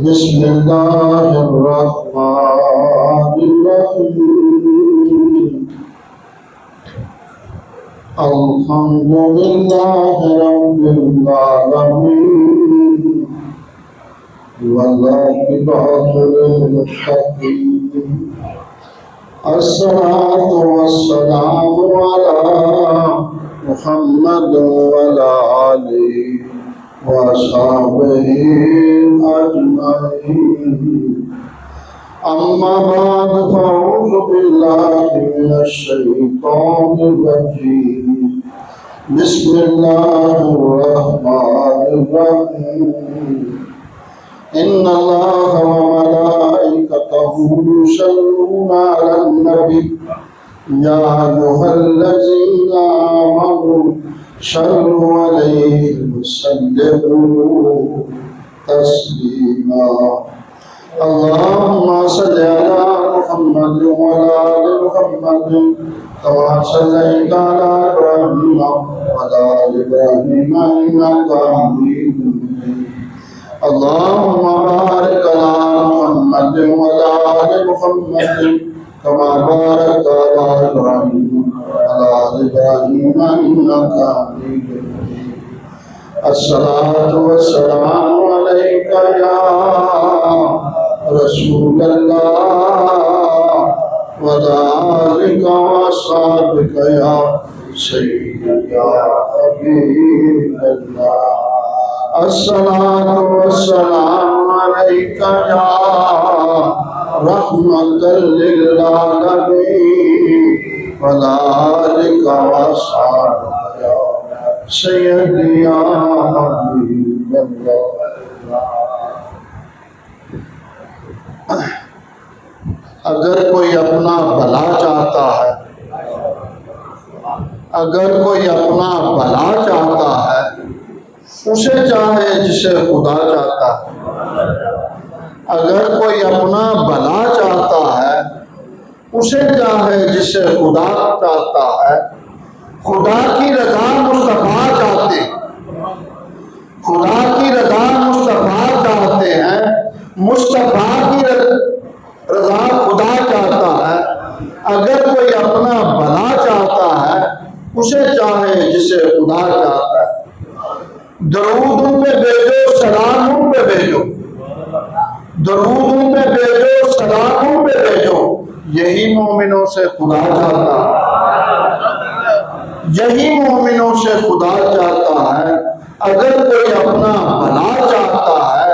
बिस्मिल्लाहिर्रहमानिर्रहीम। अल्हम्दुलिल्लाहि रब्बिल आलमीन वल्लाकिबातु लिल-मुत्तकीन। अस्सलातु वस्सलामु अला मुहम्मद वअला आलिहि वअस्हाबिहि अजमईन। अम्मा बाद फ़अऊज़ु बिल्लाहि मिनश शैतानिर रजीम। बिस्मिल्लाहिर्रहमानिर्रहीम। इन्नल्लाहा व मलाइकतहु युसल्लूना अलन नबी या अय्युहल्लज़ीना आमनू सल्लु अलैहि वसल्लिमू तस्लीमा। अल्लाहुम्मा सल्लि अला मुहम्मद व अला आलि मुहम्मद कमा सल्लैता अला इब्राहीम व अला आलि इब्राहीम इन्नका हमीदुम मजीद। अल्लाहुम्मा बारिक अला मुहम्मद व अला आलि मुहम्मद कमा बारकता अला इब्राहीम व अला आलि इब्राहीम इन्नका हमीदुम मजीद। अस्सलातु वस्सलामु अलैका या रसूल अल्लाह व अला आलिका व अस्हाबिका या सय्यदी या हबीब अल्लाह। अस्सलातु वस्सलामु अलैका या रहमतल लिल आलमीन व अला आलिका व अस्हाबिका या सय्यदी या हबीब अल्लाह। अगर कोई अपना भला चाहता है, अगर कोई अपना भला चाहता है, उसे चाहे जिसे खुदा चाहता है। अगर कोई अपना भला चाहता है, उसे चाहे जिसे खुदा चाहता है। खुदा की रज़ा मुस्तफ़ा चाहते, खुदा की रज़ा मुस्तफ़ा चाहते हैं, मुस्तफ़ा की रज़ा खुदा चाहता है। अगर कोई अपना भला चाहता है, उसे चाहे जिसे खुदा चाहता है। दरूद उन पे भेजो, सलाम उन पे भेजो, दरूद उन पे भेजो, सलाम उन पे भेजो। यही मोमिनों से खुदा चाहता है, यही मोमिनों से खुदा चाहता है। अगर कोई अपना भला चाहता है,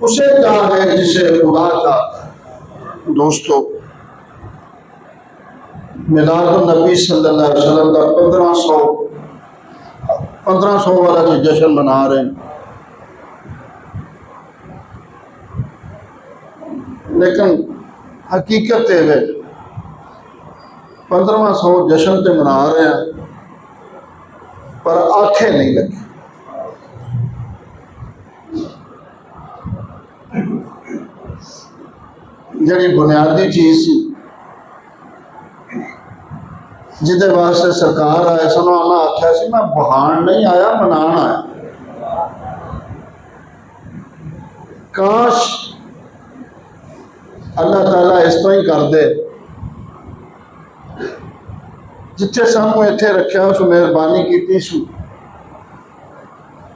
उसे चाहे जिसे खुदा चाहता है। दोस्तों, मिलादुन नबी सल्लल्लाहु अलैहि वसल्लम का 1500 वाला जो जश्न मना रहे हैं, लेकिन हकीकत है 1500 जश्न तो मना रहे हैं, पर आखे नहीं लगे। जी बुनियादी चीज सी जिदे वास्ते सरकार आए सन, उन्हें आख्या सी मैं बहान नहीं आया, मनाना आया। काश अल्लाह ताला इस तरह ही कर दे, जिथे सानू इत्थे रखा उस मेहरबानी की सू,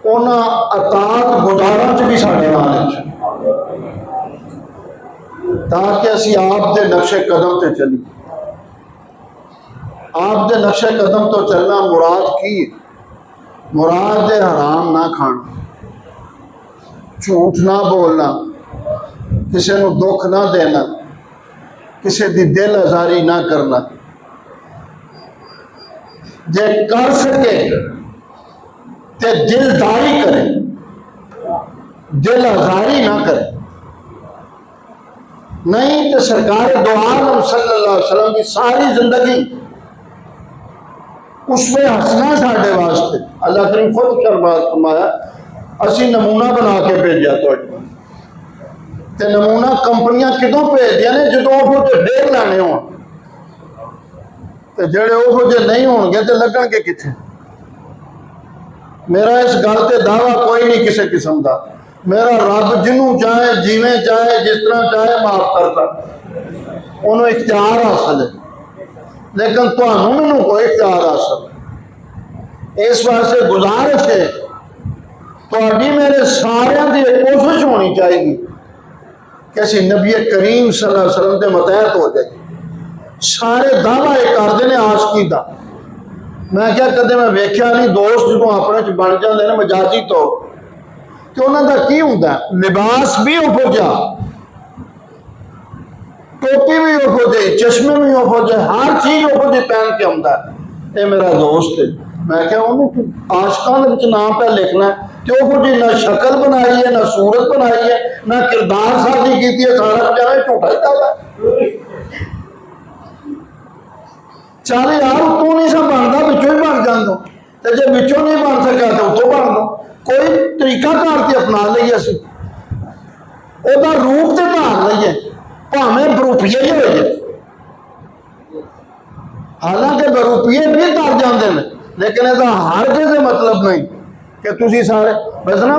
उन्हां अतात गुजारा च भी साडे नाल ताकि असी आप दे नक्शे कदम ते चली। आप दे नक्शे कदम तो चलना मुराद की? मुराद है हराम ना खाना, झूठ ना बोलना, किसी को दुख ना देना, किसी की दिल आजारी ना करना। जे कर सके ते दिलदारी करे, दिल आजारी ना करे। नहीं तो सरकार दो आलम सल्लल्लाहु अलैहि वसल्लम की सारी जिंदगी उसमें हंसना साढ़े वास्ते। अल्लाह करीम खुद फरमाया असी नमूना बना के भेजा तो नमूना कंपनियां कितों भेजदियां ने जो ढेर लाने हो, तो जेड़े ओहो जे नहीं होणगे तो लगणगे कित्थे। मेरा इस गल ते दावा कोई नहीं किसी किस्म का। मेरा रब जिन्हों चाहे जिमें चाहे जिस तरह चाहे माफ करता, उन्होंने इख्तियार हासिल है, लेकिन तुहानू मैनू कोई इख्तियार हासिल। इस वास्ते गुजारिश है तुहाडी मेरे सारियां दी कोशिश होनी चाहिए कि असीं नबी करीम सल्लल्लाहु अलैहि वसल्लम के मतहत हो जाए। सारे दावा ये करते हैं आशिकी का। मैं क्या कदे मैं वेख्या नहीं दोस्त जो अपने च बन जाते हैं मजाजी तौर तो उन्होंने की होंगे, लिबास भी उहो जा, टोपी भी उहो जी, चश्मे भी उहो जे, हर चीज उहो जी पहन के आता। ये मेरा दोस्त है। मैं क्या उन्होंने आशकां के नाम पे लिखना तो उहो जी ना शक्ल बनाई है, ना सूरत बनाई है, ना किरदार साजी की है, सारा कुछ है झूठा ही दावा। चल यार तू नहीं सा बनता बिचों ही बन जान दो, तो जे बिचों नहीं बन सका तो उतो बन दो। कोई तरीका कार के अपना लीए, असी ओदा रूप तो धार लीए, भावें बरूपीए ही हो जाए। हालांकि बरूपीए भी तर जाते हैं, लेकिन इसका हर किसी मतलब नहीं कि तुसी सारे बस ना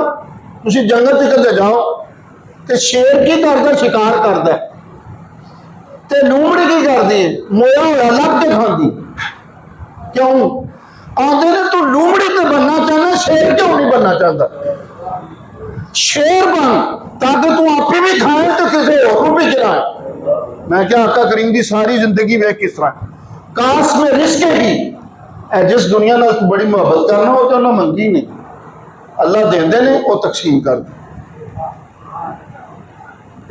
तुसी जंगल च कदे जाओ तो शेर की करता शिकार करता है, तो लूमड़ी की करती है मोया होया लग के खाती। क्यों आते ने तू लूमड़ी तो बनना चाहना, शेर क्यों नहीं बनना चाहता? शेर बन ताकि तू आप भी खाए तो किसी और को भी खिलाए। मैं क्या आका करीम की सारी जिंदगी में किस तरह काश में रिस्क है जिस दुनिया ना बड़ी मोहब्बत करना हो तो उन्हें मंगी नहीं, अल्लाह देंदे ने वो तकसीम कर दे।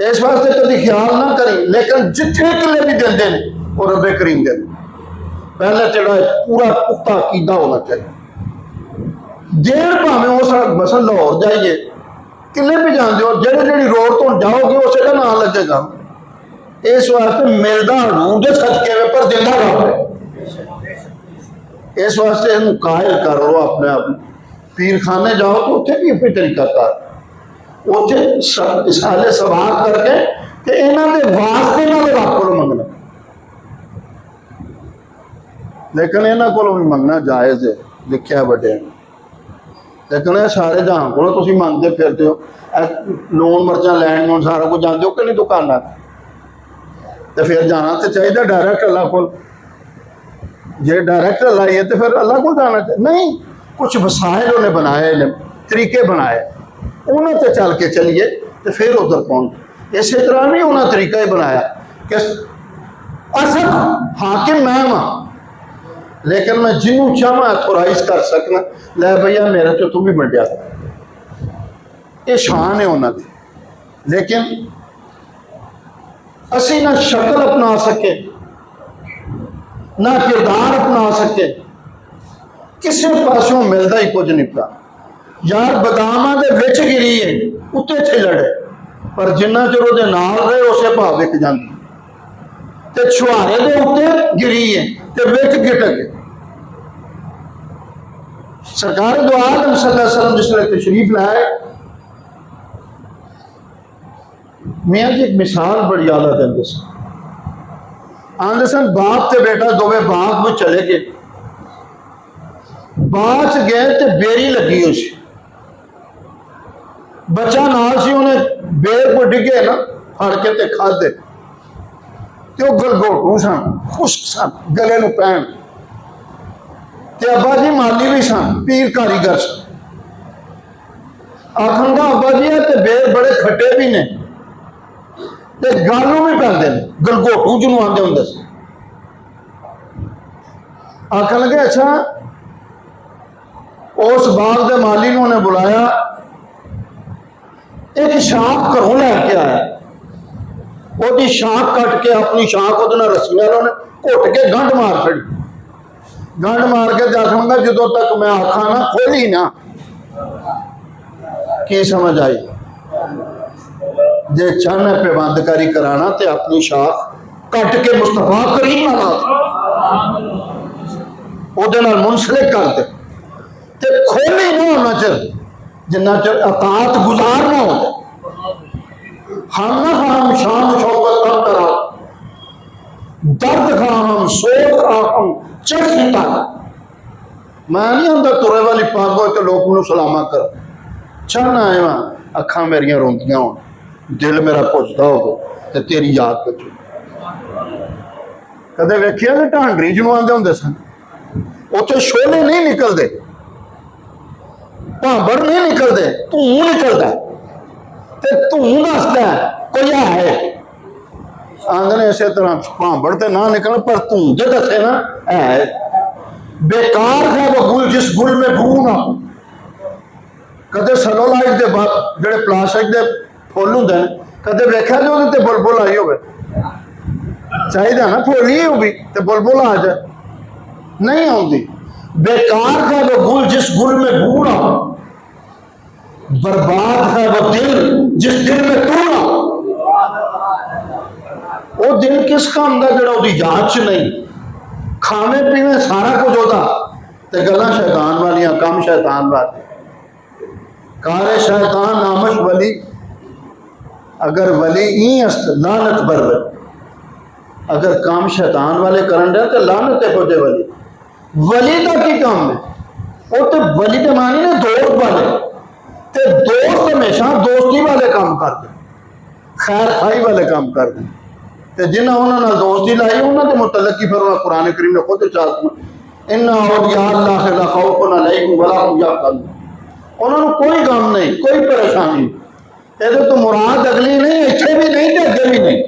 इस वास्ते कभी ख्याल ना करें, लेकिन जिथे किले भी देंदे ने वो रब्बे करीम दे। पहले तेरा पूरा पुख्ता अकीदा होना चाहिए। जेल भावें उस मसल लाहौर जाइए किले भी जानते हो, जेड़ी जेड़ी रोड तो जाओगे उसे का नाम लगेगा। इस वास्ते मिलता हजूर के सदके में पर देंदा रब है। इस वास्ते इन्हू कायल कर लो अपने आप। पीर खाने जाओ तो उत्थे भी अपनी तरीका कर, उत्थे साले सवाल करके कि इन्हों के वास्ते इन्होंने रब को मंगना, लेकिन इन्हों को भी मंगना जायज़ है, लिखा बड़े। लेकिन ये सारे जहां को तुम मंगते फिरते हो, लून मर्चा लैन सारा कुछ जानते हो कि नहीं दुकाना, तो फिर जाना तो चाहिए डायरैक्ट अल्लाह को। जे डायरैक्ट लाइए तो फिर अल्लाह को जाना चाहिए। नहीं, कुछ वसाइल उन्हें बनाए ने, तरीके बनाए, उन्हें तो चल के चलिए तो फिर उधर पहुंच। इस तरह नहीं उन्हें तरीका ही बनाया कि असल हाकिम मैं वहाँ, लेकिन मैं जिन्हों चाहवा अथोराइज कर सकना, लै भैया मेरे तो तू भी बंटिया। ये शान है उन्होंने। लेकिन असी ना शक्ल अपना सके ना किरदार अपना सके, किसी पासों मिलता ही कुछ नहीं पा। यार बदामां दे विच गिरी है उत्ते छिलड़, पर जिन्ना चਿਰ ਉਹਦੇ नाल रहे उसे भाव विक जाती, ते छुहारे दे उत्ते गिरी है ते विच गिटक। सरकार दो आलम सल्लल्लाहु अलैहि वसल्लम जिसने तशरीफ लाए, मियाँ जी एक मिसाल बड़ी याद देंगे सन। आंदे सन बाप ते बेटा दोवे बाग में चले गए, बाग गए तो बेरी लगी उस बच्चा नाल सी, उन्हें बेर को डिगे ना फड़ के ते खाधे, तो गलगोटू सन, खुश्क सन, गले नूं पैण, ते अब्बा जी माली भी सन, पीर कारीगर सन। आखंगा अब्बा जी है ते बेर बड़े खट्टे भी ने ते गालों भी पैंदे ने, गलगोटू जिन्हों आंदे हुंदे सी। आखन लगे अच्छा, उस बाग के माली ने उन्हें बुलाया, एक शाख घरों लैके आया, वो शाख कट के अपनी शाख वो रस्सी घुट के गंढ मार छड़ी। गंढ मार के आखंगा जो तक मैं आखा ना खोली ना, की समझ आई? जे चाहना पेबंदकारी कराना तो अपनी शाख कट के मुस्तफा करीम मुंसलिक कर दे, ते खोली ना होना चिर जिन्ना चिर अतात गुजार ना हो। हम ना हम शान शौकत कम करा, दर्द खा हम सोच खा हम चढ़, मैं नहीं आंदा तुरे वाली पग हो तो लोग मैनू सलामा कर चाहना है वहाँ अखा मेरिया रोंदियां हो दिल मेरा भुजदा हो तो तेरी याद बचो कदे वेखिया कि ढांडरी जिन्हों आंदे होंदे सन उत्थे शोले नहीं निकलते भांबड़ नहीं निकलते धूं निकलता ते धूं दसदा कोई है आंदे ने इस तरह भांबड़ तो ना निकल पर धूं तो दसे ना है बेकार है वो गुल जिस गुल में बू ना कदे सलोलाइट दे जेडे प्लास्टिक दे फुल होंदे ने कदे वेख्या जो उहदे ते बुलबुल आई होवे चाहिए ना फुल ही होगी तो बुलबुल आ जाए नहीं आती बेकार है वो गुल जिस गुल में बू ना बर्बाद है वो दिल जिस दिल में तू ना वो दिल किस काम का जरा उसकी याद च नहीं खाने पीने सारा कुछ होता तो गल्लां शैतान वालियां काम शैतान वाले कारे शैतान नामश वली अगर वली ई अस्त लानत बर अगर काम शैतान वाले करन दे तो लानत है खोजे वली का की काम है वो तो वली तो मानी ने दोस्त वाले ते दोस्त हमेशा दोस्ती वाले काम करते खैर खाई वाले काम करते ते जिन्हें उन्होंने दोस्ती लाई उन्होंने मुतलक की फिर कुरान करीम ने खुद चाहता इन्ना औलिया अल्लाह ला खौफुन अलैहिम वला हुम यहज़नून उन्होंने कोई गम नहीं कोई परेशानी ये तो मुराद अगली नहीं इतने भी नहीं तो अगे भी नहीं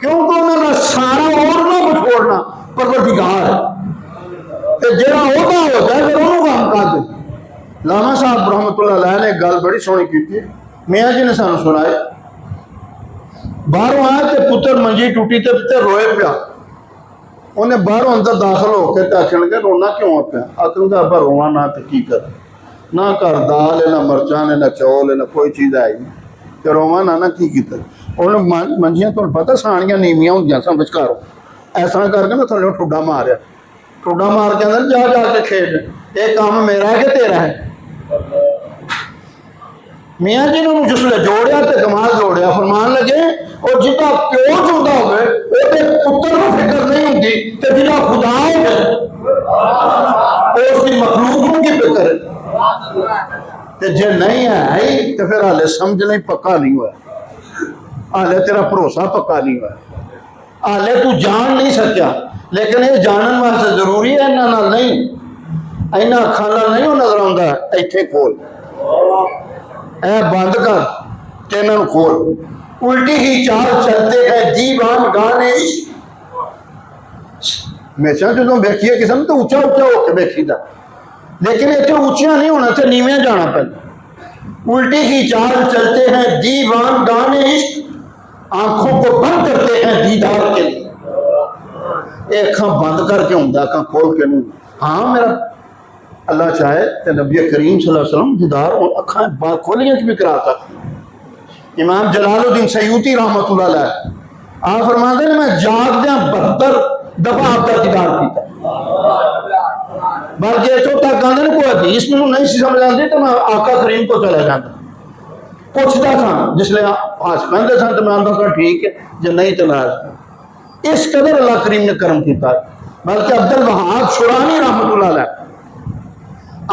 क्योंकि उन्होंने सारा और ना बछोड़ना परवरदिगार है जेड़ा होता होता है फिर उन्होंने काम कर दे लामा साहब रहमतुल्लाह अलैह ने गल बड़ी सोहनी की मियाँ जी ने सानू सुनाए बाहरों आया तो पुत्र मंजी टूटी तो रोए पिया उन्हें बाहरों अंदर दाखिल होकर आखन के रोना क्यों पिया आखन का अब्बा रोना ना तो की कर ना घर दाल है ना मरचा ने ना चौल है ना कोई चीज़ आई तो रोवा ना की किया उन्हें मंजियां तुम पता सानियां नीवियां होंदियां सन विचकारों ऐसा करके ना थल्ले ठुड्डा मारिया ठुड्डा मार के अंदर जा जाके खेड ये काम मेरा है कि तेरा है मियाँ जी ने जिसले जोड़िया तो कमाल जोड़िया फरमान लगे और जितना प्यो चुनता हो पुत्र को फिक्र नहीं होती तो जितना खुदा हो उसकी मखलूक की फिक्र है जे नहीं है तो फिर हाले समझ नहीं पक्का नहीं हुआ हाले तेरा भरोसा पक्का नहीं हुआ हाले तू जान नहीं सकिया लेकिन ये जानने वास्ते जरूरी है इन्होंने नहीं इन्होंने अखा नहीं वो नजर आता इतने खोल ऐ बंद कर तेन खोल उल्टी ही चाल चलते हैं दीवान गाने हमेशा जो वेखिए किसी ने तो उच्चा उच्चा होकर वेखीदा लेकिन इतने उच्चिया नहीं होना तो नीवे जाना पैदा उल्टी ही चाल चलते हैं दीवान गाने इश्क आंखों को बंद करते हैं दीदार के लिए अखा बंद करके होंगे अखा खोल के नहीं हाँ मेरा अल्लाह चाहे तो नबी करीम सल्लल्लाहु अलैहि वसल्लम दीदार अखा खोलिया भी करा सकते इमाम जलालुद्दीन सयूती रहमतुल्लाह अलैह आप फरमाते हैं मैं जागद्या 72 दफा आपका दीदार किया बल्कि इतों तक आते ना कोई हदीस मैंने नहीं समझ आती तो मैं आका करीम को चला जाता पूछता था जिसले हस पहनते सन तो मैं आता था ठीक है जो नहीं तो नाराज इस कदर अल्लाह करीम ने कर्म किया बल्कि अब्दुल वहाब शुरानी रहमतुल्लाह अलैह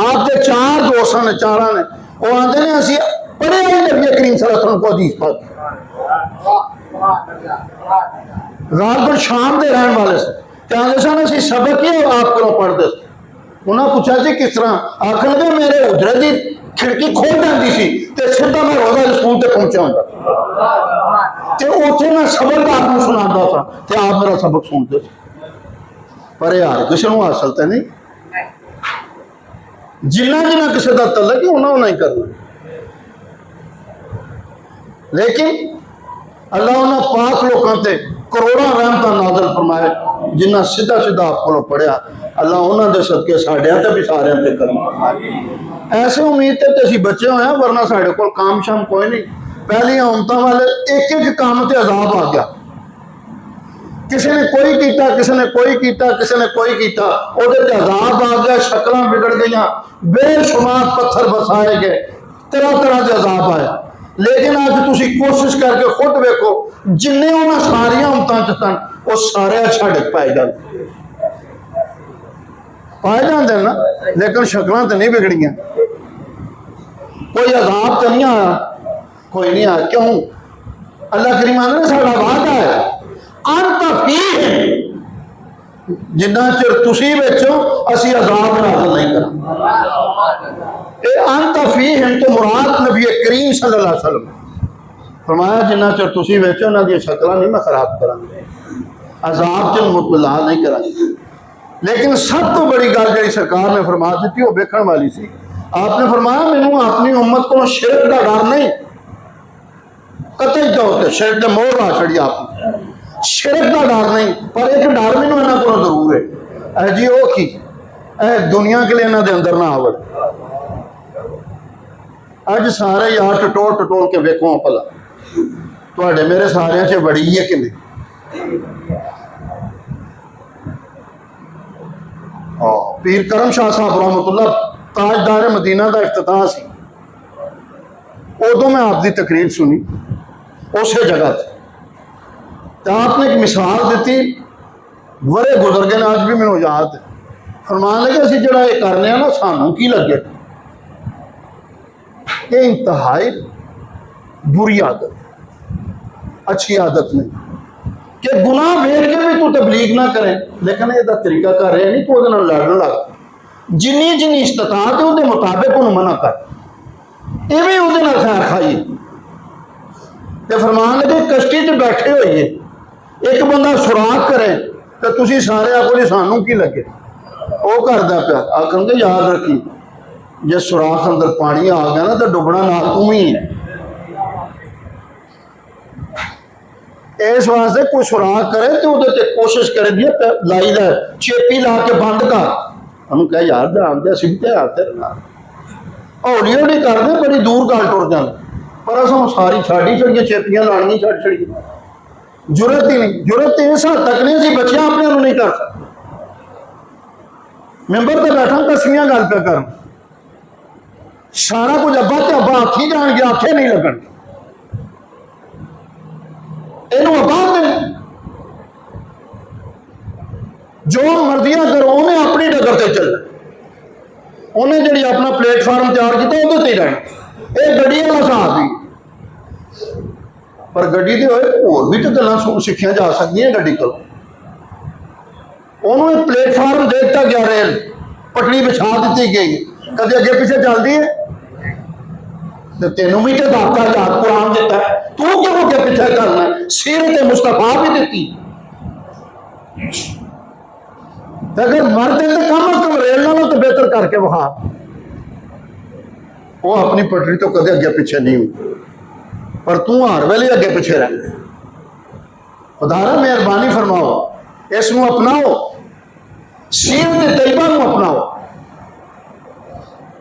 आपके 4 दोस्त ने चारा ने वो आते हैं असं पढ़े ही नबी करीम सल्लल्लाहु अलैहि वसल्लम को हदीस पाक गालबन शाम के रहने वाले से आते सन असं सबक ही आपको पढ़ते उन्हें पूछा कि किस तरह आख लगे मेरे उधरे की खिड़की खोल जाती सी तो सीधा मैं रोजा स्कूल तक पहुंचा होंगे तो उत्थे मैं सबक आपको सुनाता था तो आप मेरा सबक सुनते पर यार किसी को हासिल तो नहीं जिन्ना जिन्ना किसी का तलक ही उन्होंने ही करना लेकिन अल्लाह उन्होंने पाक लोगों से करोड़ों रहमत नाज़िल फरमाए जिन्ना सीधा सीधा आपको पढ़िया अल्लाह उन्होंने सदके साढ़िया भी सारे करना ऐसे उम्मीद तो असी बचे हुए हैं वरना साढ़े को काम शाम कोई नहीं पहली उमतों वाले एक काम से अजाब आ गया किसी ने कोई किया किसी ने कोई किया किसी ने कोई किया अजाब आ गया शक्ल बिगड़ गई बेशुमार पत्थर बरसाए गए तरह तरह के अजाब आए लेकिन अज तुम कोशिश करके खुद वेखो जिन्ने उन्होंने सारिया उमतों च सन वो सारे छड़ पाए गए पाए जाते ना, लेकिन शक्लां तो नहीं बिगड़ियां, कोई अजाब तो नहीं आया, कोई नहीं आया। क्यों? अल्लाह करीम ने साडा वादा है अंत फीह, जिन्ना चिर तुसी विचो असी अजाब नाज़िल नहीं करांगे। अंत फीह तो मुराद नबी करीम सल्लल्लाहु अलैहि वसल्लम फरमाया जिन्ना चिर तुसी विचो उन्हां दी शक्लां नहीं मैं खराब करांगा, अजाब च मुबतला नहीं करांगा। लेकिन सब तो बड़ी गल जी सरकार ने फरमा दी वो वेखण वाली सी। आपने फरमाया मैनू अपनी उम्मत को शिरक का डर नहीं, कतई तौर पर शिरक ने मोहर ला छड़ी, आप शिरक का डर नहीं, पर एक डर मैनू इन्हां कोलों जरूर है जी, वो की दुनिया के लिए इन्हां दे अंदर ना आवड़। अज सारे यार टटोल टटोल के वेखो भला तुहाडे मेरे सारियां च बड़ी है कि नहीं। पीर करम शाह साहब रहमतुल्लाह ताजदार मदीना का इफ्तिताह सी, उदों मैं आपकी तकरीर सुनी उस जगह तो आपने एक मिसाल दी, वरे गुजर गए अज भी मैनूं याद है। फरमान लगे असीं जिहड़ा ये करने ना सानूं की लगे, ये इंतहाई बुरी आदत, अच्छी आदत नहीं कि गुनाह वेख के भी तू तबलीग ना करें, लेकिन यह तरीका कर रहे नहीं तू वो लड़न लग, जिन्नी जिन्नी इस्तात है वो मुताबिक उन्होंने मना कर, इवें वो खैर खाइए। तो फरमान लगे कश्ती च बैठे होइए, एक बंदा सुराख करे तो तुसी सारे आखो जी सानू की लगे, वो करता पिया आखणगे याद रखी जे सुराख अंदर पानी आ गया ना तो डुबना ना तू ही है। इस वास्ते कोई सुराख करे तो वो कोशिश करे भी लाई लै चेपी ला के बंद कर, हम कह यार ध्यान दे असीं भी ध्यान तेरे नाल हौली हौली करते, बड़ी दूर गल टुर जाती, पर असं सारी छाड़ी छड़िए चेपियां लानियां छड़ छड़िए, जरूरत ही नहीं, जरूरत इस हद तक नहीं असीं बच्चियां अपने नहीं कर सकते। मैंबर पर बैठा कसमियां गल पे कर, सारा कुछ अब्बा तो अब्बा आखी जाएंगे, आखे नहीं लगन, इनू अब्बा दे जो मर्जियां करो, उन्हें अपनी डगर से चलना, उन्हें जी अपना प्लेटफार्म तैयार किया वो रहना, ये गड्डी वाला हिसाब ही। पर गड्डी के होर भी तो गल्लां सीखिया जा सकदियां गड्डी को, उन्होंने प्लेटफार्म दे दिता गया, रेल पटड़ी बिछा दी गई, कदे अगे पीछे चलती है तो तेनों भी तो दाता याद कुरान देता है, तू क्यों अगे पीछे करना, सीरत मुस्तफा भी दी। अगर मरते तो कम अज कम रेल नालों तो बेहतर करके वहा, वो अपनी पटड़ी तो कदे अगे पीछे नहीं हुई, पर तू हर वेले अगे पीछे रह। खुदारा मेहरबानी फरमाओ, इसनूं अपनाओ, सीरत तैयबा नूं अपनाओ,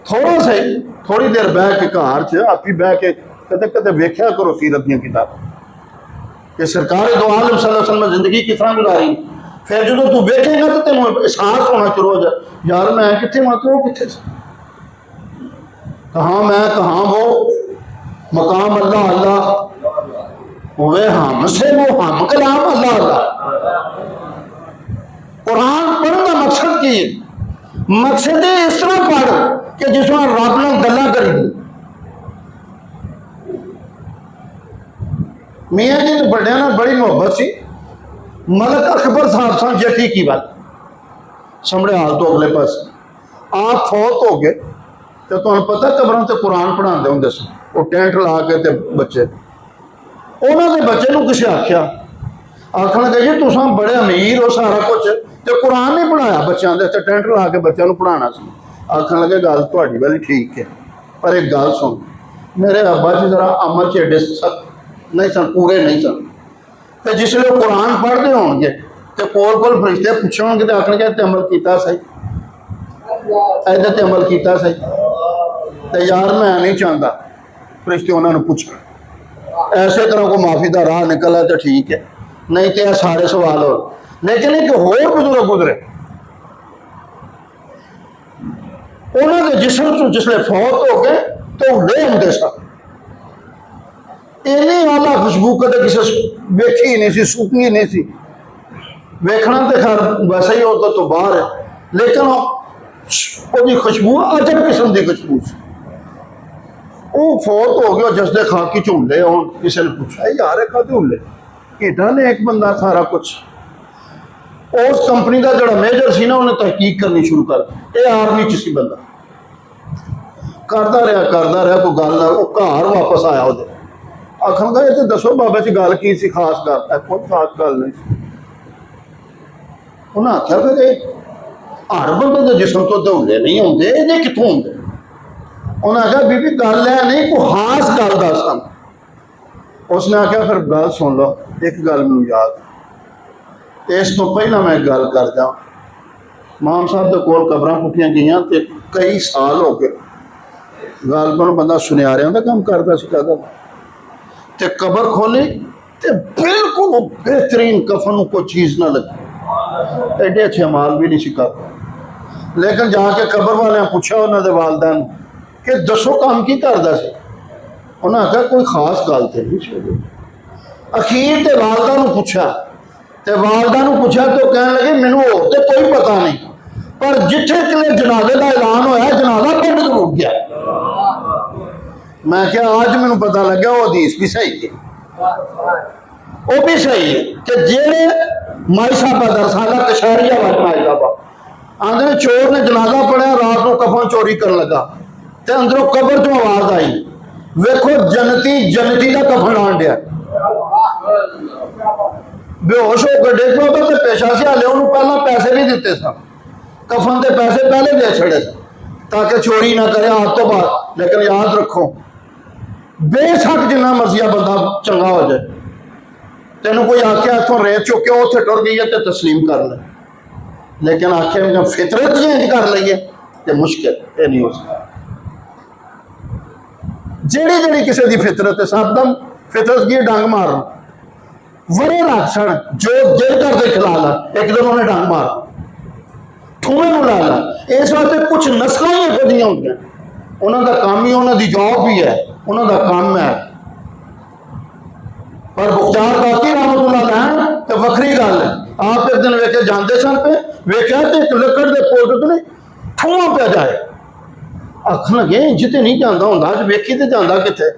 थोड़ा सही थोड़ी देर बह के घर च आप ही बह के कदे कदे वेख्या करो सीरत दी किताब कि सरकार दो आलम सल्लल्लाहु अलैहि वसल्लम जिंदगी किस तरह गुजारी। फिर जो तू वेखेगा तो तेन एहसास होना शुरू हो जाए, यार मैं कितने मात्र वो कितने, कहाँ मैं कहाँ वो, मकाम अल्लाह अल्लाह वे हम से वो हम कलाम अल्लाह अल्लाह। कुरान पढ़ने का मकसद की है, मकसद इस तरह पढ़ कि जिसमें रब ने गल्लां करी। मियाँ जी तो बड़े ना बड़ी मोहब्बत सी, मलक अकबर साहब सन जठी की बात समझे हाल तो अगले पास आप फौत हो गए तो तुम्हें पता कबरों से कुरान पढ़ाते होंगे सन, वो टेंट ला के ते बच्चे, उन्होंने बच्चे को किसी आख्या, आखन लगे जी तुसां बड़े अमीर हो सारा कुछ तो कुरान नहीं पढ़ाया बच्चों के, टेंट ला के बच्चों को पढ़ाना सी। आखन लगे गल तुहाडी वाली ठीक है, पर एक गल सुन, मेरे अब्बा जी जरा अमल च एडे सख्त नहीं सन, पूरे नहीं सन, तो जिसले कुरान पढ़ते होंगे तो कोल कोल फरिश्ते पूछोगे तो आखन ते अमल किया सही, ऐसे ते अमल किया सही, तो यार मैं नहीं चाहता फरिश्ते उन्होंने पूछ, ऐसे तरह को माफ़ी का राह निकला तो ठीक है, नहीं तो यह सारे सवाल हो। लेकिन एक होर बुजुर्ग गुजरे, उन्होंने जिसम चो जिसले फौत हो गए तो ले होंगे सन, इन्नी वाला खुशबू कदे किसी वेखी ही नहीं सी, सूखी ही नहीं सी, वेखना तो खैर वैसे ही होता तो बाहर है, लेकिन ਉਹਦੀ ਖੁਸ਼ਬੂ ਅਜਬ ਕਿਸਮ ਦੀ ਖੁਸ਼ਬੂ ਸੀ। ਉਹ ਫੌਤ ਹੋ ਗਿਆ ਜਿਸਦੇ ਖਾਕੀ ਝੁੰਡੇ ਹੁਣ ਕਿਸੇ ਨੇ ਪੁੱਛਿਆ ਯਾਰ ਇਹ ਕਾਹਦੇ ਝੁੰਡੇ ਇਹਦਾ ਨੇ ਇੱਕ ਬੰਦਾ ਸਾਰਾ ਕੁਛ। ਉਸ ਕੰਪਨੀ ਦਾ ਜਿਹੜਾ ਮੇਜਰ ਸੀ ਨਾ ਉਹਨੇ ਤਹਿਕੀਕ ਕਰਨੀ ਸ਼ੁਰੂ ਕਰ ਦਿੱਤੀ। ਇਹ ਆਰਮੀ ਚ ਸੀ ਬੰਦਾ, ਕਰਦਾ ਰਿਹਾ ਕੋਈ ਗੱਲ ਨਾ। ਉਹ ਘਰ ਵਾਪਸ ਆਇਆ ਉਹਦੇ ਆਖਣ ਇਹ ਤੇ ਦੱਸੋ ਬਾਬਾ ਜੀ ਗੱਲ ਕੀ ਸੀ, ਖਾਸ ਗੱਲ? ਕੋਈ ਖਾਸ ਗੱਲ ਨਹੀਂ ਸੀ। ਉਹਨਾਂ ਆਖਿਆ ਫਿਰ ਇਹ ਹਰ ਬੰਦੇ ਦੇ ਜਿਸਮ ਤੋਂ ਧੌਲੇ ਨਹੀਂ ਹੁੰਦੇ, ਇਹਦੇ ਕਿੱਥੋਂ ਹੁੰਦੇ? ਉਹਨਾਂ ਆਖਿਆ ਬੀਬੀ ਗੱਲ ਹੈ ਨਹੀਂ ਕੋਈ ਖਾਸ ਗੱਲ ਦੱਸ ਸਾਨੂੰ। ਉਸਨੇ ਆਖਿਆ ਫਿਰ ਗੱਲ ਸੁਣ ਲਓ, ਇੱਕ ਗੱਲ ਮੈਨੂੰ ਯਾਦ, ਇਸ ਤੋਂ ਪਹਿਲਾਂ ਮੈਂ ਗੱਲ ਕਰਦਾ। ਮਾਮ ਸਾਹਿਬ ਦੇ ਕੋਲ ਕਬਰਾਂ ਪੁੱਟੀਆਂ ਗਈਆਂ ਤੇ ਕਈ ਸਾਲ ਹੋ ਗਏ। ਗੱਲ ਨੂੰ ਬੰਦਾ ਸੁਨਿਆਰਿਆਂ ਦਾ ਕੰਮ ਕਰਦਾ ਸੀ ਕਦਾ, ਤੇ ਕਬਰ ਖੋਲੀ ਤੇ ਬਿਲਕੁਲ बेहतरीन कफन को चीज़ ना लगी, एडे अच्छे माल भी नहीं सिखा। लेकिन जाके कबर वाले पूछा उन्होंने वालदैन कि दसो काम की करता से, उन्हें आखिया कोई खास गल तो नहीं। अखीर ते वालदा नूं पूछा तो वालदा नूं पूछा तो कहने लगे मैनू होर ते कोई पता नहीं, पर जिथे किले जनाजे का ऐलान होया जनाजा पिंड तो रुक गया। मैं क्या आज मैनू पता लग्या वो हदीस भी सही है, वो भी सही है कि जेड़े माई साहबा दरसाला कशहरिया वाले माई साहबा आंदे चोर ने जनाजा पढ़िया रात को कफन चोरी कर लगा ते अंदरों कबर चो आवाज आई, वेखो जनती जनती का कफन लाण दिया। बेहोश होकर डिग पिया तो पेशा से हाले उन्होंने पहला पैसे भी दिते सन, कफन के पैसे पहले दे छड़े ताकि चोरी ना करे आज तो बाद। लेकिन याद रखो बेशक जिन्ना मर्जिया बंदा चंगा हो जाए, तेन कोई आख्या इतों रेत चुके उत्थे टुर गई है तो तस्लीम कर ले, लेकिन आख्या फितरत चेंज कर लीए तो मुश्किल ये नहीं हो सकता। जेड़ी जेड़ी किसी की फितरत है सबदम फितरत की डंग मारना वरे रख सन जो दिल करते खिला ला, एकदम उन्हें डंग मार ठूए में ला ला। इस वास्ते कुछ नस्ल ही इहो जिहियां होंदियां, उन्हों का काम ही उन्होंने जॉब भी है, उन्हों का काम है। पर मुख्तार बाकी रहमतुल्लाह अलैह तो वखरी गल है। आप एक दिन वेखे जाते सन पे वेख्या तो एक लकड़ के पुल तो नहीं ठूआ पे जाए, आखन लगे जिते नहीं जाता होंगे वेखी तो जाता कितने,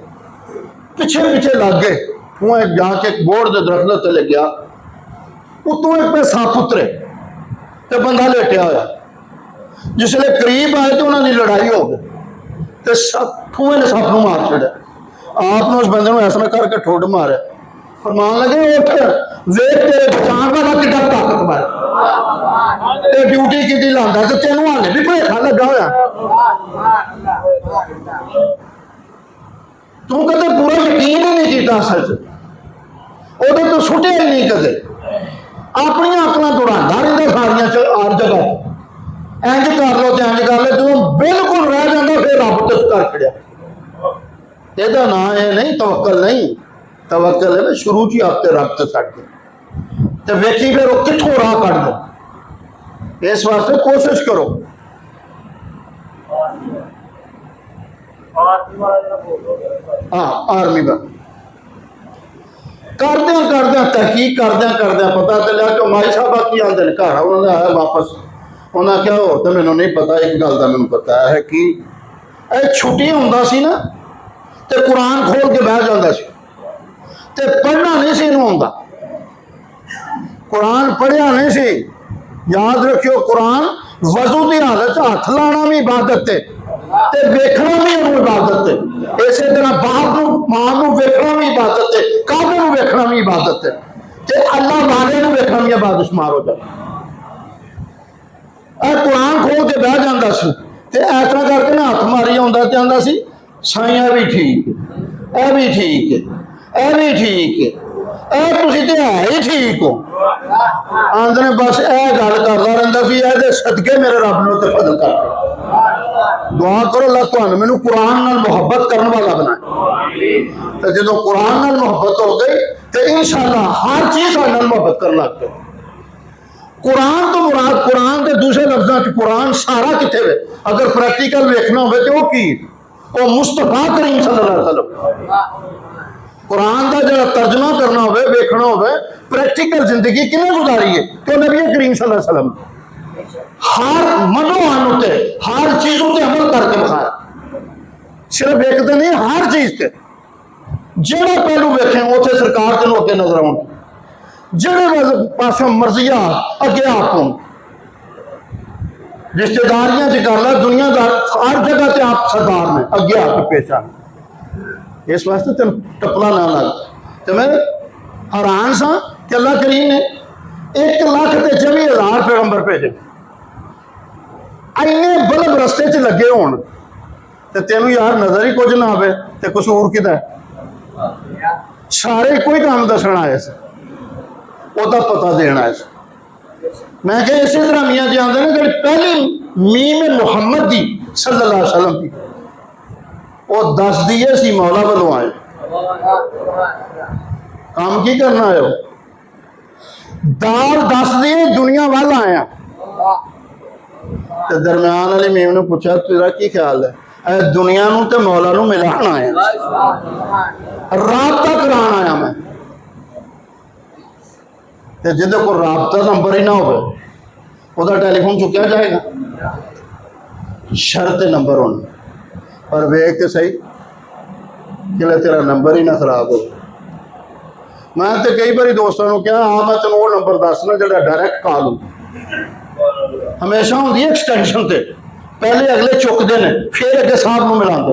पिछे पिछे लग गए ठूआ जाके बोर्ड के दरख्त ते लग गया, उतों एक पे सप उतरे तो बंदा लेटिया होया। जिसले करीब आए तो उन्होंने लड़ाई हो गई तो ठूए ने सप मार छड़िया, आपने उस बंदे ऐसा करके ठुड मारे, फरमान लगे उठ वेख तेरे बचाव वाला कितना ताकतवर ते ड्यूटी की लांदा तो तेनों हाले भी भलेखा लगा होया। तू कदे पूरा यकीन ही नहीं किया सच ओदे तो सुटिया ही नहीं कदे, अपनी अकलां दौड़ांदा रहिंदा सारियां हर जगह, इंज कर लो तो इंज कर लो, तू बिल्कुल रह जांदा फिर रब ते कर छड़िया। ਇਹਦਾ ਨਾਂ ਇਹ नहीं तवक्कल नहीं, तवक्कल है शुरू च ही आपके रब ते छड्ड दे ते वेखी फिर वो कित्थों राह कढ दे। इस वास्ते कोशिश करो। हाँ आर्मी का करद्या तहकीक करद्या पता चलिया कि माई साहबा की आंदे ने घर उन्होंने आया वापस, उन्हें क्या होर तो मैनूं नहीं पता, एक गल का मैनूं पता है कि छुट्टी हुंदा सी ना ते कुरान खोल के बह जाता सी ते पढ़ना नहीं सी इनू आंदा, कुरान पढ़िया नहीं सी। याद रखियो कुरान वजू की हालत हथ लाना भी इबादत है ते वेखना भी उन्होंने इबादत है। इस तरह बाप मां को वेखना भी इबादत है, काबे को वेखना भी इबादत है ते अल्लाह वाले को वेखना भी इबादत शुमार हो जाता। कुरान खोल के बह जाता सी ते इस तरह करके ना हथ मारी आंदा ते आंदा सी साइयां भी ठीक है, भी ठीक है, भी ठीक है, तुसीं ते है ही ठीक हो। आंदे ने बस यह गल करता रहिंदा सी इहदे सदके मेरे रब ने ते फजल कर दुआ करो अल्लाह तुहानूं मैनूं कुरान नाल मुहब्बत करने वाला बनाए। तो जदों कुरान नाल मुहब्बत हो गई तो इंशाअल्लाह हर चीज़ नाल मुहब्बत करन लग पे। कुरान तो मुराद कुरान के दूसरे लफ्ज़ों च कुरान सारा कित्थे वे, अगर प्रैक्टिकल वेखना होवे तो वो की वो मुस्तफा करीम सल्लल्लाहु अलैहि वसल्लम कुरान का जो तर्जमा करना हो वेखना हो प्रैक्टिकल जिंदगी किने गुजारी है तो नबी करीम सल्लल्लाहु अलैहि वसल्लम। हर मनोहन उत्ते हर चीज उत्ते अमल करके दिखाया, सिर्फ एक तो नहीं हर चीज से जेड़ा पहलू वेखे उसे सरकार तेन अगे नजर आउन, जेड़े पासों मर्जिया अगे आपको रिश्तेदारियां च कर ला, दुनियादार हर जगह से आप सरदार ने अगे आके पेश आ, इस वास्ते तेन टपना ना लग। तो मैं हैरान सा कि अल्लाह करीम ने 1,24,000 पैगंबर भेजे, इन्ने बल्ब रस्ते च लगे होन ते तेनू यार नजर ही कुछ ना आवे ते कसूर किदा है? सारे कोई काम दसना आए से, ओदा पता देना आए से। मैं क्या इसी तरह मियाँ जी आते हैं कि पहली मीम मुहम्मद दी सल्लल्लाहु अलैहि वसल्लम की वो दस दिए सी मौला वालों आए, काम की करना है? दाल दस दिए दुनिया वाल आया। तो दरम्यान वाली मीम ने पूछा तेरा की ख्याल है? दुनिया नू ते मौला नू मिलान आया, राबता करान आया मैं। तो जिदे को राबता नंबर ही ना हो वह टेलीफोन चुकया जाएगा, शर्त नंबर होना, पर वेख के सही कि तेरा नंबर ही ना खराब हो। मैं तो कई बार दोस्तों को कहा हाँ मैं तेन वो नंबर दसना जो डायरैक्ट कॉल हो, हमेशा होंगी एक्सटेंशन से पहले अगले चुकते हैं फिर अगे साहब को मिलाते।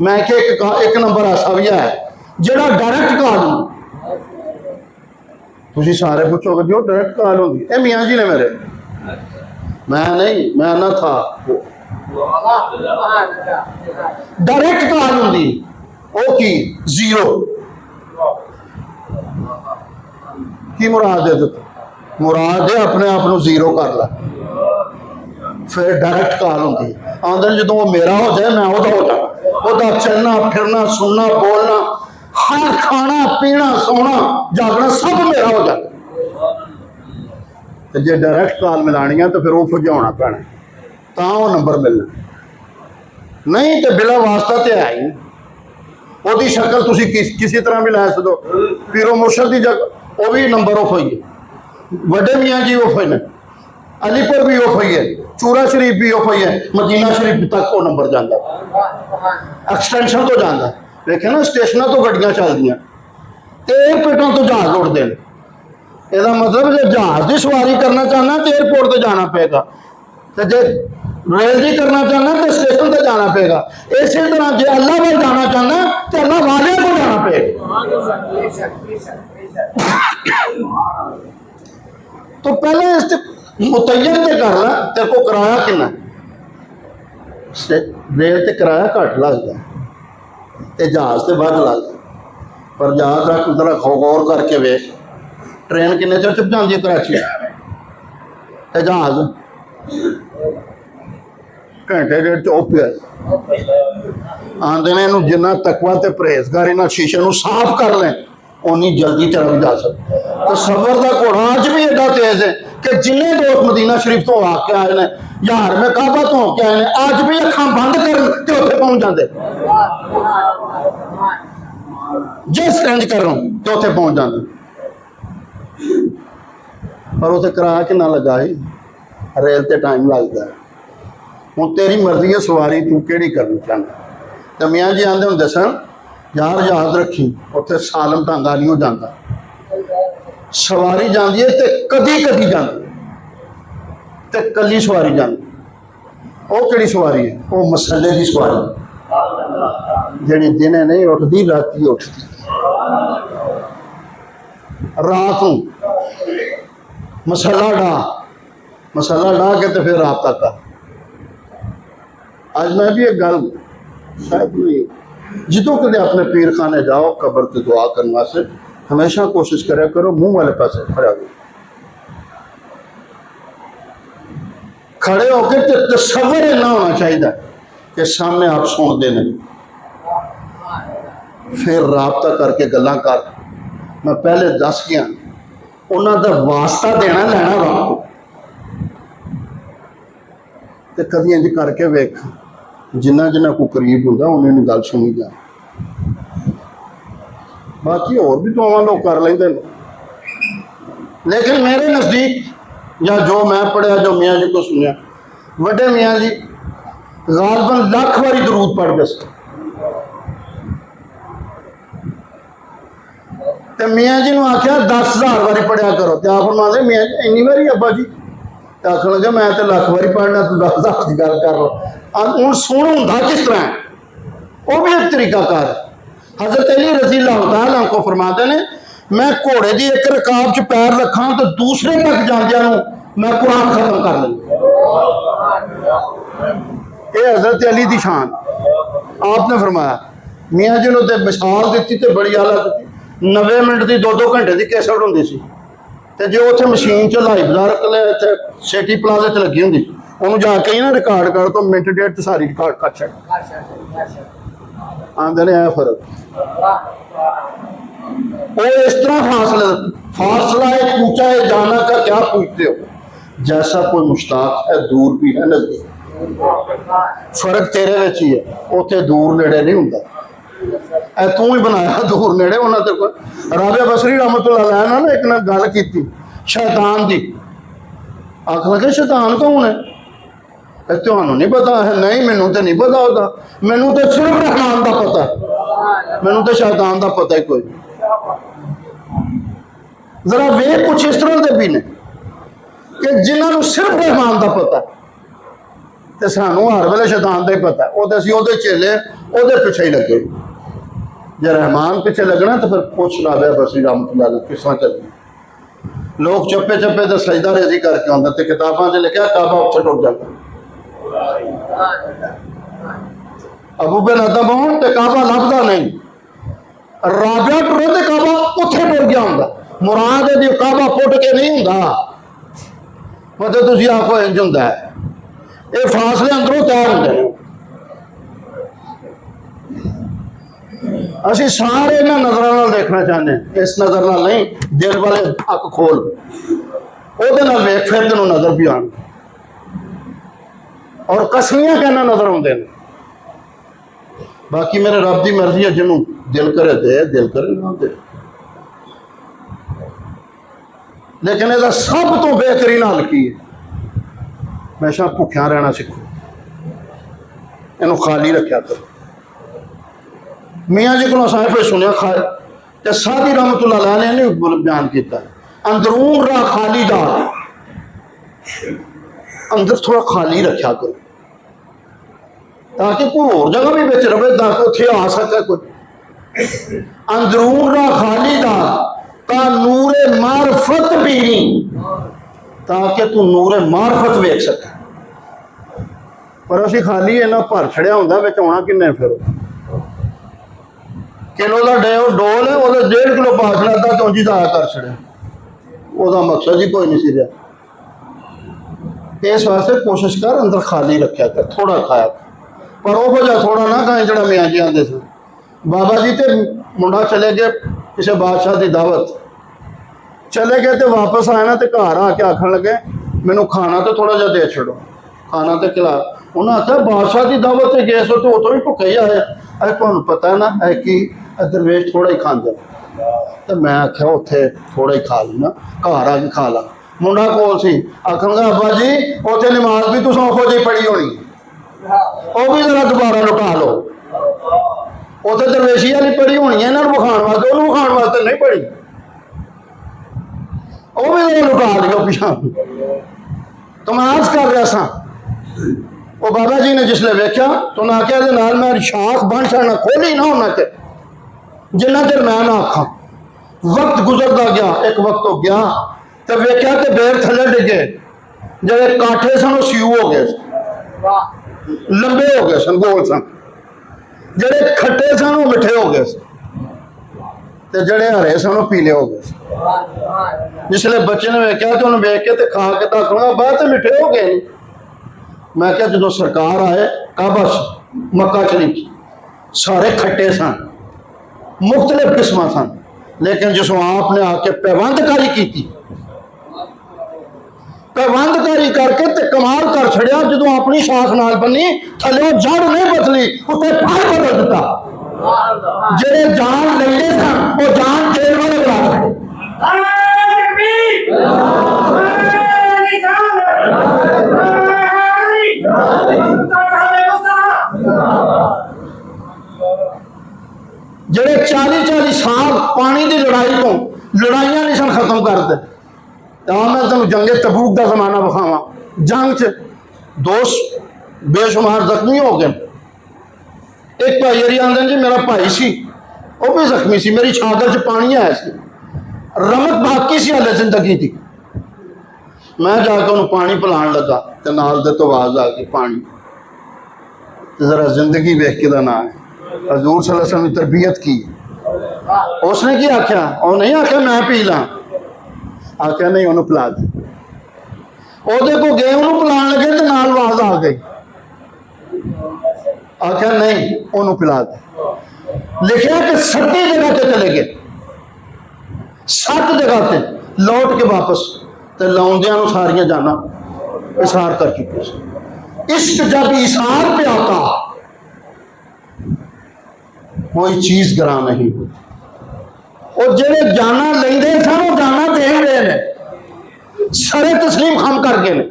मैं एक नंबर ऐसा भी है जोड़ा डायरैक्ट कॉल हो, तुम सारे पूछोगे जो डायरैक्ट कॉल होगी, ये मियाँ जी ने मेरे, मैं नहीं, मैं ना था। डायरैक्ट कॉल होंगी वो की जीरो की मुराद है? मुराद है अपने आप को जीरो कर ला, फिर डायरैक्ट कॉल होंगी। आंदे जो वो मेरा हो जाए मैं वह हो जाए, वह चलना फिरना सुनना बोलना हर खाना पीना सोना जागना सब मेरा हो जाए। तो जे डायरैक्ट कॉल मिलानी है तो फिर वो भुजाना पैना, तो वो नंबर मिलना, नहीं तो बिला वास्ता तो है ही। वो शक्ल तुम किसी तरह भी लै सको, पीरो मुर्शद की जगह वो भी नंबर ऑफ हुई है, वड्डे मियाँ जी ऑफ हुए हैं, अलीपुर भी ऑफ हुई है, चूरा शरीफ भी ऑफ हुई है, मदीना शरीफ तक वो नंबर जाता, एक्सटेंशन तो जाता। देखे ना स्टेशनों तो गड्डियां चलदियां, एयरपोर्टों तो जहाज उड़ते हैं। यदा मतलब जो जहाज की सवारी करना चाहना तो एयरपोर्ट तो जाना पेगा, तो जो रेल की करना चाहना तो स्टेशन पर जाना पेगा। इसी तरह जो अल्लाह वाल जाना चाहना तो अल्लाह वाले को जाना पेगा। तो पहले इस मुतय्यन ते कर ला तेरे को किराया कितना, रेल ते किराया घट लगता ते जहाज से वध लगता, पर जहाज रख जरा गौर करके वेख ट्रेन किन्ने चिर च पहुँचाती है कराची, ते जहाज घंटे डेढ़ चौपिया। आंदे ने इनू जिन्ना तकवा ते परहेजगारी ना शीशे नू साफ कर लें उन्नी जल्दी तेरा भी जा सकता। तो सबर का घोड़ा अज भी एडा तेज है कि जिन्हें दोस्त मदीना शरीफ तो आके आए हैं यार में काबा तो होके आए हैं अज भी अखा बंद कर उत्थे पहुंच जाते, जिस इंज करो तो उत्थे पहुंच जाते। पर उत्थे किराया कितना लगा ही, रेल ते टाइम लगता है। हूँ तेरी मर्जी है सवारी तू केड़ी करनी चाहता। तो मियाँ जी आते होंगे सन यार याद रखी उत्थे सालम ढांगा नहीं हो जाता, सवारी जाती है तो कदी कदी जाती तो कली सवारी जाती। वो किहड़ी सवारी है? वो मसले की सवारी जिहड़ी दिने नहीं उठती राती उठती, रात को मसाला ढा के तो फिर रात तक। अज मैं भी एक गल शायद नहीं, जिदों कदे अपने पीर खाने जाओ कबर से दुआ करने वास्ते हमेशा कोशिश करा करो मुंह वाले पास खड़ा हो, खड़े होकर तो तसव्वुर इन्ना होना चाहिए कि सामने आप सुनते हैं, फिर राबता करके गल्लां कर। मैं पहले दस गया उन्होंने वास्ता देना लैना रब को, तो कभी इंज करके वेख जिन्ना जिन्ना को करीब होंगे उन्हें गल सुनी जा। बाकी और भी दुआवां लोग कर लेंगे, लेकिन मेरे नज़दीक या जो मैं पढ़िया, जो मियाँ जी को सुनिया, वड्डे मियाँ जी गालबन लाख बारी दरूद पढ़ दस। तो मियाँ जी ने आख्या 10,000 बारी पढ़िया करो। तो आप फरमाते मियाँ जी इन्नी बारी अब्बा जी? तो आखन लगे मैं तो लाख बारी पढ़ना, तू 10,000 की गल कर लो। हूँ सुन होंदा किस तरह है, वो भी एक तरीकाकार है। हजरत अली रज़ी अल्लाह तआला को फरमाते ने मैं घोड़े की एक रकाब च पैर रखा तो दूसरे तक जांदियां मैं कुरान खत्म कर लूँ। ये हजरत अली की शान। आपने फरमाया मियाँ जी ने तो मिसाल दी तो बड़ी आला दी। 90 मिनट की 2-2 घंटे की कैसेट होंगी सी, तो जो उत्थे मशीन च लाई बाजार सिटी प्लाजे च लगी होंगी, उन्होंने जाके ही ना रिकॉर्ड कर तो मिनट डेढ़ तो सारी रिकॉर्ड कर छड़ आंदे ने। फर्क वो इस तरह फासला है ऊंचा है, जाना का क्या पूछते हो, जैसा कोई मुश्ताक है दूर भी है नजदीक। फर्क तेरे विच ही है, उत्थे दूर नेड़े नहीं हुंदा। तू ही बनाया दूर नेड़े। उन्होंने तो राबिया बसरी रहमतुल्लाह अलैह ने एक गल की शैतान की। आख लगे शैतान कौन है? तुहानू नहीं पता है? नहीं मैनू तो नहीं पता होता, मैनू तो सिर्फ रहमान का पता है, मैनू तो शैतान का पता ही कोई। जरा वे कुछ इस तरह के भी ने कि जिन्होंने सिर्फ रहमान का पता है, तो सानू हर वेले शैतान का ही पता है। वो तो असीं ओहदे चेले ओहदे पिछे ही लगे। जे रहमान पिछे लगना तो फिर पुछ राबिया बसरी रहमतुल्लाह अलैह किस तरह चलनी। लोग चप्पे चप्पे तो सजदा रेजी करके आते, तो किताबों से लिखा काबा उत्थे टुट जाता। अबू बिन अदम होण ते काबा लभदा नहीं, राबिया टुरे ते काबा उत्थे टुर गया हुंदा। मुराद है काबा पुट के नहीं हुंदा, मतलब तुसीं आखो इंज हुंदा है। ये फासले अंदरों तय होंदे ने। असीं सारे इन्हां नज़रां नाल देखना चाहते हैं, इस नज़र नाल नहीं, दिल वाले अख खोल ओहदे नाल वेख, फिर तैनूं नज़र भी आण। और कसमियां कहना नज़र आउंदे ने। बाकी मेरे रब की मर्जी है, जिन्हों दिल करे दे, दिल करे ना दे। लेकिन इसका सब तो बेहतरीन हल की है, हमेशा भुखिया रहना सीखो, इनू खाली रखा करो। मियाँ जी को फिर सुनिया खा तो सादी रहमतुल्लाह अलैह ने बयान किया, अंदरून रा खाली दा, अंदर थोड़ा खाली रखा करो ताकि कोई और जगह भी बेच रहे, ताकि उत्थे आ सके कोई। अंदरून रा खाली दा ता नूरे मारफत पीनी, ताकि तू नूरे मारफत वेख सके। पर असी खाली इन्ना भर छड़िया होंदा, विच आउणा किन्ने फिर। किलो का डोल है, वो 1.5 किलो पा छड़ा, अद्धा चौंजी जाया कर छड़े, वह मकसद ही कोई नहीं सी रहा। इस वास्ते कोशिश कर अंदर खाली रखा कर, थोड़ा खाया कर, पर वह जा थोड़ा ना खाए जरा मियाँ जी आते थे। बाबा जी तो मुंडा चले गए किसी बादशाह की दावत, चले गए तो वापस आए ना, तो घर आके आखन लगे मैनू खाना तो थोड़ा जहा दे छड़ो, खाना तो खिला। उन्हें आख्या बादशाह की दावत से गए सो तो उतो भी भुखे ही आए, अरे तुहानू पता है ना है कि दरवेश थोड़ा ही खाते। तो मैं आख्या उत्थे थोड़ा ही खा लेना, घर आके खा ला। मुंडा कोल सी, आखन लगा अब्बा जी उत्थे नमाज भी तुम ओहो जी पढ़ी होनी, वह भी जरा दोबारा लुटा लो। उत्थे दरवेशी वाली पढ़ी होनी है, इन्होंने विखाण वास्ते, उन्होंने विखाण वास्ते नहीं पढ़ी, वह भी लुटा लियो पिछा। तो मैं आज कर रहा सा, वो बाबा जी ने जिसले वेख्या तो उन्हें आख्या मैं शाख बन छड़ना, खोली ना उन्ना चिर जिन्ना चिर मैं ना आखा। वक्त गुजरता गया, एक वक्त हो गया तो वेख्या तो बेर थले डिगे, जेडे काठे सन वो स्यू हो गए, लंबे हो गए सन, गोल सन, जेडे खट्टे सन वो मिठे हो गए, तो जेडे हरे सन वो पीले हो गए। जिसले बच्चे ने वेख्या तो उन्हें वेख के तो खा के तो आखना बाहर तो मिठे हो गए। मैं क्या जो सरकार आए काबा मक्का शरीफ सारे खट्टे सन, मुख्तलिफ किस्म सन, लेकिन जिसों आपने आके पैबंदकारी की, पैबंदकारी करके ते कमाल कर छड़िया। जो अपनी शाख नाल बनी थले जड़ नहीं बदली, उत्ते फल बदल दिता। जेडे जान लेंदे सन वो जान जेल वाले बना छड़े। ਜਿਹੜੇ 40-40 ਸਾल पानी की लड़ाई तो लड़ाइयां नहीं सन खत्म करते। तो मैं तुम जंगे तबूक का जमाना विखावा, जंग च दोस्त बेशुमार जख्मी हो गए। एक भाई अरी आंदे जी मेरा भाई सी, वो भी जख्मी सी, मेरी छागल च पानी आया सी, रमत बाकी सी हाले जिंदगी की। मैं जाकर उन्होंने पानी पिलान लगा तो नाल दे तो आवाज आ गई पानी, जरा जिंदगी वेख के दा ना है। हजूर सल्लल्लाहु अलैहि वसल्लम ने तरबियत की। उसने की आख्या, वो नहीं आख्या मैं पी ला, आख्या नहीं उन्होंने पिला दे। ओदे को गए उन्होंने पिलान लगे तो नाल आवाज आ गई, आख्या नहीं उन्होंने पिला दे। लिखा कि 7 जगह पे चले गए, 7 जगह पे लौट के वापस तो लौंदियां सारियां जाना इशार कर चुके। इश्क जब इशार पे आता कोई चीज गरा नहीं होती। और जेड़े जाना लेंदे सन वो जाना दे रहे ने, सरे तस्लीम खम कर गए।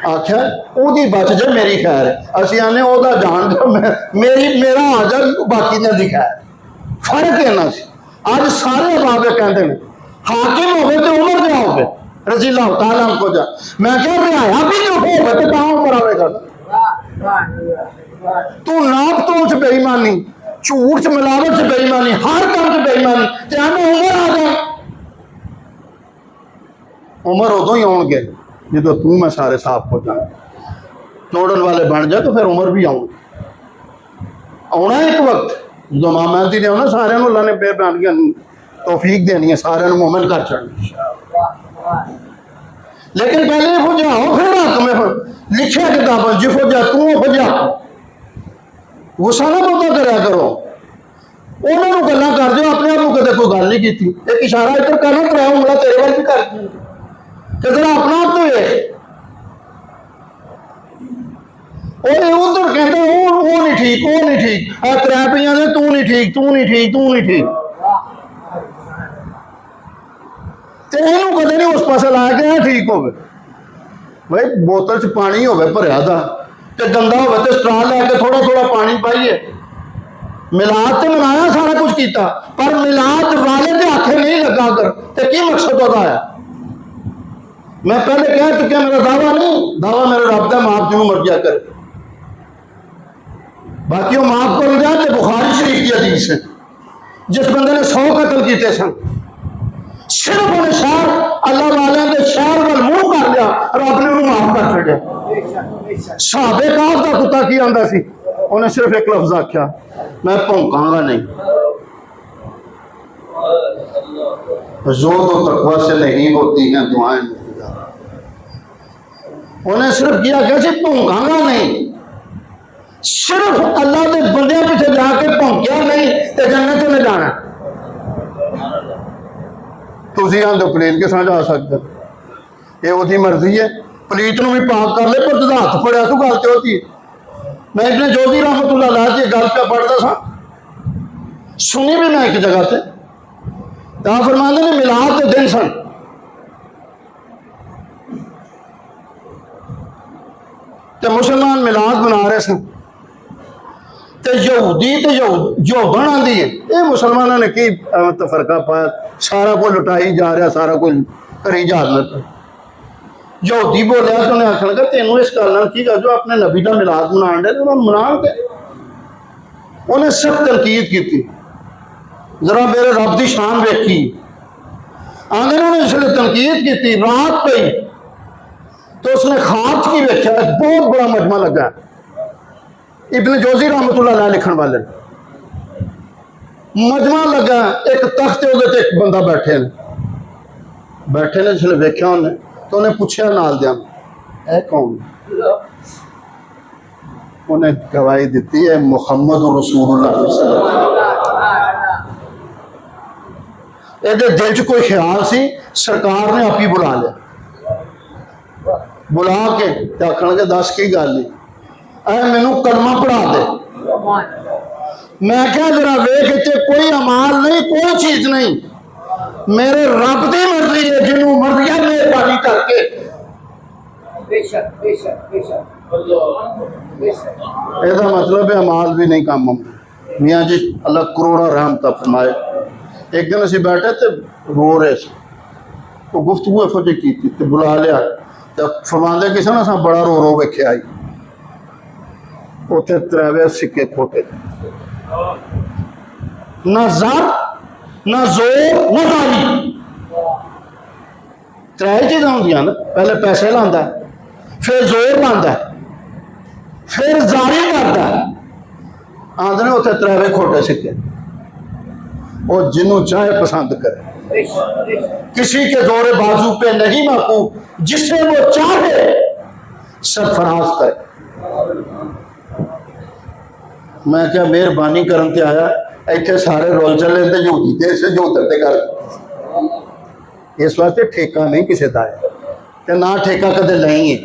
आख्या ओदी बच जाए मेरी खैर है, असी आने ओदा जान दो मेरी मेरा हाजर बाकी ने दी खैर। फर्क है ना सी अज सारे बाबे कहते हैं हाकिम होवे तो उमर दे होवे रजी अल्लाह तआला को जा। मैं क्या रियाया भी जो होवे तो ता उमर आवेगा। तू नाप तोल च बेईमानी, झूठ च मिलावट च बेईमानी, हर काम च बेईमानी, ते आने उमर आ जा। उमर उदों ही आउणगे जो तू मैं सारे साफ हो जाए, तोड़न वाले बन जाए तो फिर उमर भी आना एक वक्त जो मां मेहदी ने आना सारे अल्लाह ने बेबानियां तौफीक देनी है, सारे मोमिन कर चढ़नी। लेकिन पहले फुजाओ फिर हक में हो लिखा किताबें जी फुजा तू फुजा गुस्सा ना पता करा करो, उन्होंने गल्लां कर दो, अपने आप को कदे कोई गल नहीं की। एक इशारा इधर करना तो उंगला तेरे वाल भी कर जरा अपना आप तो वेख। उधर कहते वो नहीं ठीक, वो नहीं ठीक, त्रै पईयां दे तू नहीं ठीक, तू नहीं ठीक, तू नहीं ठीक। तो इनू कदे नहीं उस पासे लाया कि ठीक हो भाई। बोतल च पानी होवे भरिया दा ते गंदा होवे ते स्ट्रा लैके थोड़ा थोड़ा पानी पाइए। मिलाद तो मनाया सारा कुछ किया, पर मिलाद वाले के आखे नहीं लगा कर ते की मकसद होता है। मैं पहले कह चुका मेरा दावा नहीं, दावा मेरे रब का माफ जिन्हों मर्जिया करे, बाकी वो माफ कर जाए। तो बुखारी शरीफ की हदीस है, जिस बंदे ने 100 कतल किए सन, सिर्फ उन्हें शहर अल्लाह वाले के शहर वाल मुंह कर लिया, रब ने उन्हें माफ कर छड़िया। साहबे काफ का कुत्ता की आंदा सी, उन्हें सिर्फ एक लफ्ज आख्या मैं भौंकांगा नहीं। ज़ोर तो तकवा से नहीं होती हैं दुआएं। उन्हें सिर्फ किया कैसे भौंकांगा नहीं, सिर्फ अल्लाह के बंदे पीछे जाके भौंकिया नहीं तो जन्नत में जाना। तुम आंदो पलीत के साथ जा सकते, ये उसकी मर्जी है। पलीत भी पाक कर ले, पर तुझा हथ फड़िया तू गल तो होती। मैं इतने जोधी रहमतुल्लाह अलैह की गल पे पढ़ता सा, सुनी भी मैं एक जगह से। तो फरमाते ने मिलाद के दिन सन, तो मुसलमान मिलाद मना रहे सन, तो यहूदी तो यहूदन आती है, ये मुसलमानों ने की तफरका पाया, सारा कुछ लुटाई जा रहा, सारा कुछ करी जा रहा। यहूदी बोलिया तो उन्हें आखन लगा तेनों इस गल की जो अपने नबी का मिलाद मना दे मना दे। उन्हें सख्त तनकीद की, जरा मेरे रब की शान वेखी। आंदे ने इसलिए तनकीद की, रात पई तो उसने ख्वाब की वेख्या, बहुत बड़ा मजमा लगा। इब्न जोजी रहमतुल्लाह अलैह लिखण वाले मजमा लगा, एक तख्त उहदे एक बंदा बैठे ने जिसने वेख्या उन्हें तो उन्हें पूछा नाल दिया ऐ कौन, उन्हें गवाही दी है मुहम्मद रसूलुल्लाह। ਇਹਦੇ दिल च कोई ख्याल सी, सरकार ने आप ही बुला लिया, बुला के आखन लगे दस की गल नहीं, ऐ मैनू कलमा पढ़ा दे। मैं क्या जरा वेख इत्थे कोई अमाल नहीं, कोई चीज नहीं, मेरे रब की मर्जी है, जिन्हों मर्जी है मेहरबानी करके। ਇਹਦਾ मतलब है अमाल भी नहीं काम आਉਂਦਾ। मियाँ जी अल्लाह करोड़ा रहमत फरमाए। एक दिन असीं बैठे तो रो रहे थे, वो गुफ्तगू इहो जी की तो बुला लिया तो फरमाते किसी ने असां बड़ा रो रो वेख्या आई उत्थे त्रैवे सिक्के खोटे, ना ज़र ना जोर ना दारी, त्रै चीज़ां होंदियां ना, पहले पैसे लांदा फिर जोर लांदा फिर जारी करता, आंदे ने उत्थे त्रैवे खोटे सिक्के। और जिन्हों चाहे पसंद करे, किसी के जोरे बाजू पे नहीं माकूफ, जिसे वो चाहे सरफराज करे। मैं क्या मेहरबानी करन ते आया, इतने सारे रोल चले तो यूदी ते इसे जोतर ते कर, इस वास्ते ठेका नहीं किसी का है ते ना ठेका कदे लेंगे,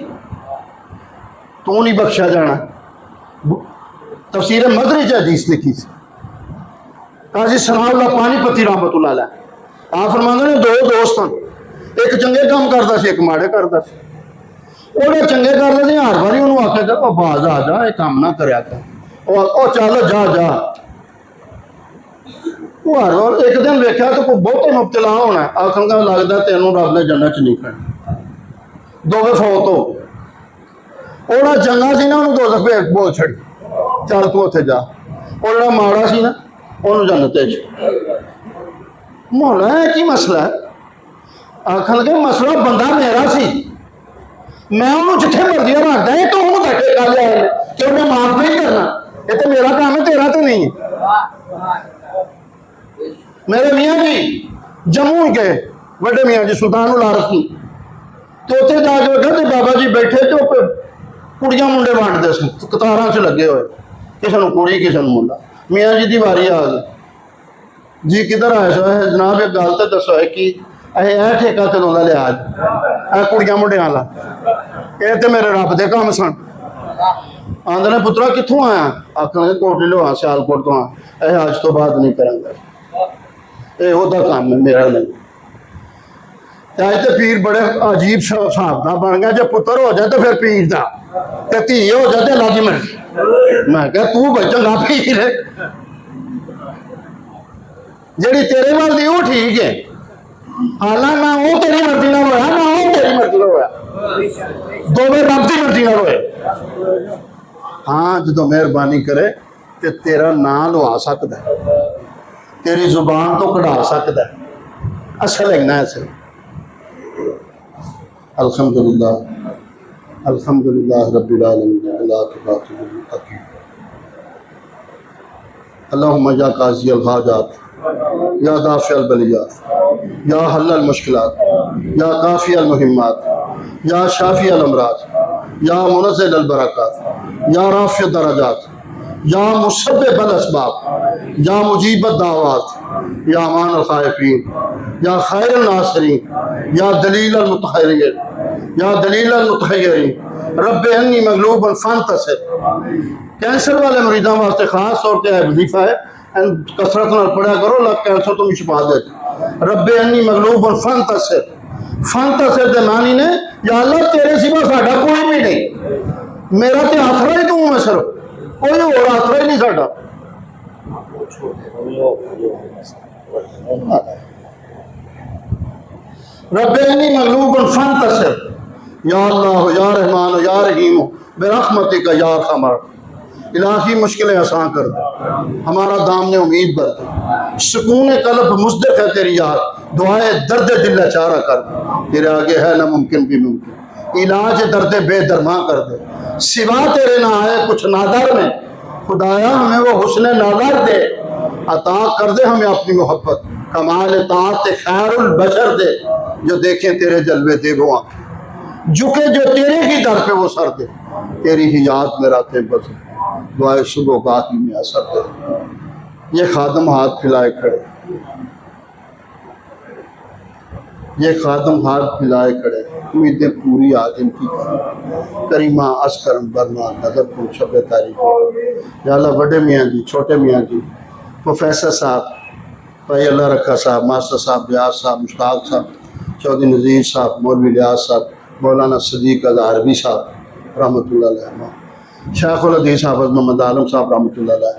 तू नहीं बख्शा जाना। तफसीर मदरी च हदीस लिखी सी, काजी सनाउल्लाह पानीपती रहमतुल्लाह अलैह आप फरमांदे ने दो दोस्त हैं, एक चंगे काम करता सी एक माड़े करता सी। ਉਹਨੇ चंगे करते थे हर बारी ਉਹਨੂੰ आख्या कर ਉਹ बाज आ जा ये काम ना करिया कर, ਉਹ चल जा जा। वो हर बार एक दिन वेख्या तो कोई बहुते मुबतला होना, आखन लगता तेनों रब ने जन्नत च नहीं करना, दोवे फौत हो। ਉਹਦਾ चंगा सी ना ਉਹਨੂੰ दो दफे बोल छड़ी चल तू उत्थे जा, और ਜਿਹੜਾ माड़ा सी ना ਉਹਨੂੰ जन्नत होना है। की मसला है? आखन लगे मसला बंदा मेरा सी, मैं उन्होंने जिथे मर्जी रखदा है तो उन्होंने बैठे कर लिया कि उन्हें माफ नहीं करना, ये तो मेरा काम है तेरा तो नहीं है। मेरे मियाँ जी जम्मू के बड़े मियाँ जी सुल्तान उल आरफी तो उत्थे जाके देखा तो बाबा जी बैठे तो कुड़ियां मुंडे वंडते सन, कतारां च लगे हुए, किसी को कुड़ी किसी को मुंडा। मियाँ जी की वारी आ गई, जी किधर आए सो जनाब एक गल तो दसो है कि यह ठेका कदों का लिया कुड़ियां मुंडियां वाला, ये तो मेरे रब के काम सन। आंदे ने पुत्रा कित्थों आया, आखन कोटली लो हाँ सियालकोट तो हाँ, यह अज तो बाद नहीं करेंगे, ये ओदा काम है मेरा नहीं। अज तो पीर बड़े अजीब हिसाब का बन गया, जो पुत्र हो जाए तो फिर पीर का, ते धी हो जाए तो अल्लाह दी मर्जी। मैं क्या तू भाई चंगा पीर है, जी तेरे वाल दी वो ठीक है, हालां ना वो तेरी मर्जी ना होया ना वो तेरी मर्जी ना होया, दोवें रब की मर्जी ना होए। हाँ जो मेहरबानी करे तो तेरा नाम लवा सकता है, तेरी जुबान तो कढ़ा सकता है, असल इन्ना असल। अल्हम्दुलिल्लाह अल्हम्दुलिल्लाह रब्बिल आलमीन अल्लाहुम्मा या काज़ी अल हाजात या दाफ़ी अल बलियात या हल्ल अल मुश्किलात या काफ़ी अल मुहिम्मात या शाफ़ी अल अमराज या मुनज़्ज़िल अल बरक़ात या राफ़ि दरजात या मुसब्बिब अल असबाब या मुजीब अद दावात या अमान अल ख़ाइफ़ीन या खैर अल नासिरीन या दलील अल मुतहय्यरीन या दलील अल मुतहय्यरीन रब्बे अन्नी मग़लूबन फ़ंतसिर। कैंसर वाले मरीजों वास्ते खास तौर पर वजीफा है, कसरत नाल पढ़ा करो, लग कैंसर तुम छुपा दे। रब्बे अन्नी मग़लूबन फ़ंतसिर, फ़ंतसिर दे मानी ने या अल्लाह तेरे सिवा साडा कोई भी नहीं, मेरा तो आसरा ही तू है, सिर्फ कोई और आसरा ही नहीं साडा। रब्बे अन्नी मग़लूबन फ़ंतसिर या अल्लाह या रहमान या रहीम बिरहमतिका या अरहमर। इलाही मुश्किलें आसान कर दे, हमारा दामने उम्मीद भर दे, सुकून कल्ब मुज़द्दिक़ है तेरी याद, दुआए दर्द दिल लाचारा कर दे, तेरे आगे है ना मुमकिन भी मुमकिन, इलाज दर्द बेदरमा कर दे, सिवा तेरे ना आए कुछ नादर में, खुदाया हमें वो हुस्न नादर दे, अता कर दे हमें अपनी मोहब्बत, कमाल ताअत खैरुल बशर दे, जो देखें तेरे जलवे दे वो आँखें, झुके जो तेरे ही दर पे वो सर दे, तेरी ही याद में रातें बसे, दुआए सुबह गाती में असर दे। ये खादम हाथ फैलाए खड़े, ये खादम हाथ फैलाए खड़े, उम्मीदें पूरी आज इनकी करीमा अस्करम बरना नजर को शब तारीख या अल्लाह। बड़े मियाँ जी, छोटे मियाँ जी, प्रोफेसर साहब, भाई अल्लाह रखा साहब, मास्टर साहब, ब्यास साहब, मुश्ताक साहब, चौधरी नज़ीर साहब, मौलवी लियाज साहब, मौलाना सदीक अज़हरवी साहब रहमतुल्लाह अलैह, शेखुल हदीस हाफ़िज़ मोहम्मद आलम साहब रहमतुल्लाह अलैह,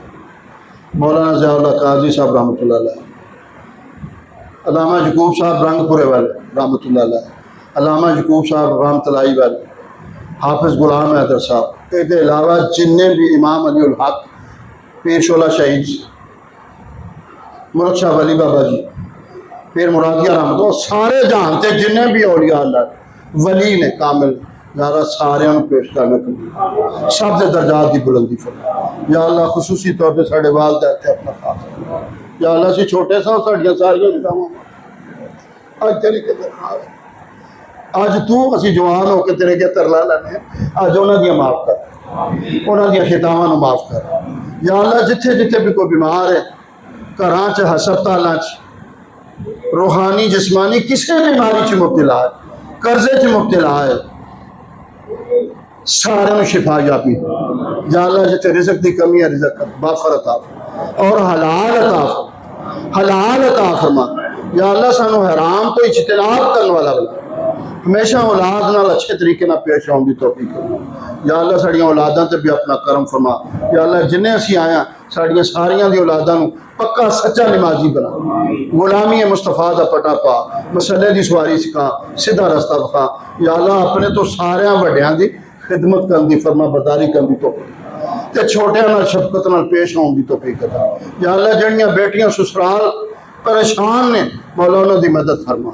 मौलाना ज़ियाउल्लाह काजी साहब रहमतुल्लाह अलैह, अल्लामा यकूब साहब रंगपुरे वाले रहमतुल्लाह अलैह, अल्लामा यकूब साहब रामतलाई वाले, हाफिज़ गुलाम हैदर साहब, इसके अलावा जिन्ने भी इमाम अली उल हक, पीर शोला शहीद, मुल्क शाह वली बाबा जी, पीर मुरादिया रहमत, सारे जहान से जिन्ने भी औलिया अल्लाह वली ने कामिल यारा सारे पेश करने को सब के दर्जात की बुलंदी फरमा। या अल्लाह खुसूसी तौर पर साढ़े वालदैन ते अपना खास या अल्लाह से छोटे सा साड़ियाँ सारियाँ जितावां अज तेरे के दरबार अज तू असी जवान होकर तेरे के तरला लैने अज उन्होंने माफ़ कर, उन्होंने खितावां माफ़ कर। या अल्लाह जिथे जिथे भी कोई बीमार है घरां च हस्पतालों च रूहानी जिस्मानी किसी बीमारी च मुब्तला है, कर्जे च मुब्तला है, सारे शिफा याबी या अल्लाह जिथे रिज़्क़ की कमी है रिज़्क़ बाफर अता और हलाल अता हलाल अता फरमा। या अल्लाह सानू हराम तो इज्तनाब करने वाला बना, हमेशा औलाद नाल अच्छे तरीके नाल पेश आउण दी तौफीक कर। या अल्लाह साड़ियां औलादां ते भी अपना करम फरमा। या अल्लाह जिन्हें असीं आया साड़ियां सारियां दी औलादां नू पक्का सच्चा नमाजी बना, गुलामी मुस्तफा दा पटा पा, मसले दी सवारी सिखा, सीधा रास्ता बखा। या अल्लाह अपने तो सारियां वड्डियां दी खिदमत करन दी फरमा बरदारी करन दी तौफीक ते छोटियां नाल शफकत नाल पेश आउण दी तौफीक अता। या अल्लाह जड़ियां बेटियां ससुराल परेशान ने मौला उन्हां दी मदद फरमा,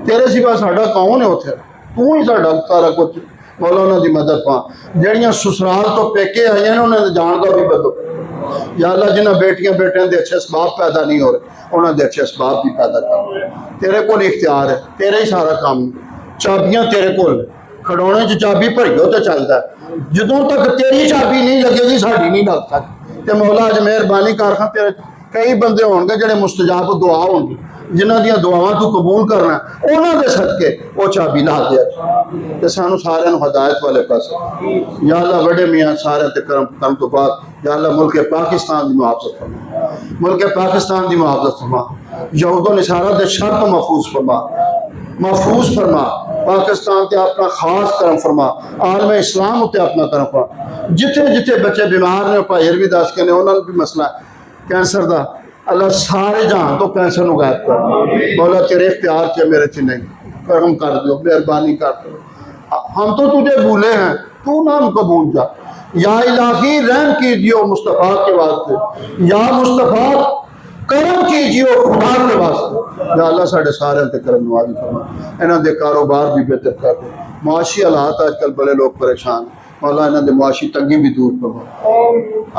तेरे सिवा साडा कौन है उत्थे, तू ही साडा सारा कुछ, मौला उन्हां दी मदद पा। जड़ियां ससुराल तो पेके आईयां ने उन्हां दे जान दा भी बदो। या अल्लाह जिन्हां बेटियां बेटियां दे अच्छे असबाब पैदा नहीं हो रहे उन्हां दे अच्छे असबाब भी पैदा कर। तेरे कोल इख्तियार है, तेरे ही सारा काम, चाबियां तेरे कोल, खड़ौने च चाबी भरियो तो चलता है, जदों तक तेरी चाबी नहीं लगेगी साड़ी नहीं लग सकती। ते मौला अज मेहरबानी कर खां तेरे कई बंदे होंगे जिहड़े मुस्तजाब दुआ होंगी, जिन्हां दियां दुआवां तू कबूल करना, उन्हां दे सदके वो चाबी ला दे ते सानू सारियां नू हदायत वाले पासे। या अल्लाह बड़े मियाँ सारे ते करम तो बाद या अल्लाह मुल्क पाकिस्तान की मुआवजत फरमा, मुल्क पाकिस्तान की मुआवजत फरमा, यहूदो निसारा दे शर तो महफूज फरमा, पाकिस्तान ते अपना खास करम फरमा, आलम इस्लाम उत्ते अपना करम फरमा। जिथे जिथे बच्चे बीमार ने भाई हर भी दस के ने उन्होंने भी मसला कैंसर का, अल्लाह सारे जहां तो कैंसर को गायब कर। बोला तेरे इख्तियार च मेरे च नहीं, करम कर दो, मेहरबानी कर दो, हम तो तुझे भूले हैं, तू नाम को भूल जा। या इलाही रहम कीजिए मुस्तफ़ा के वास्ते, या मुस्तफ़ा करम कीजिए खुदा के वास्ते। या अल्लाह साढ़े सारे ते करम नवाजी फरमा, इन्हों के कारोबार भी बेहतर कर दे। मुआशी हालात अजकल बड़े लोग परेशान, मौला इन्हों की मुआशी तंगी भी दूर करो।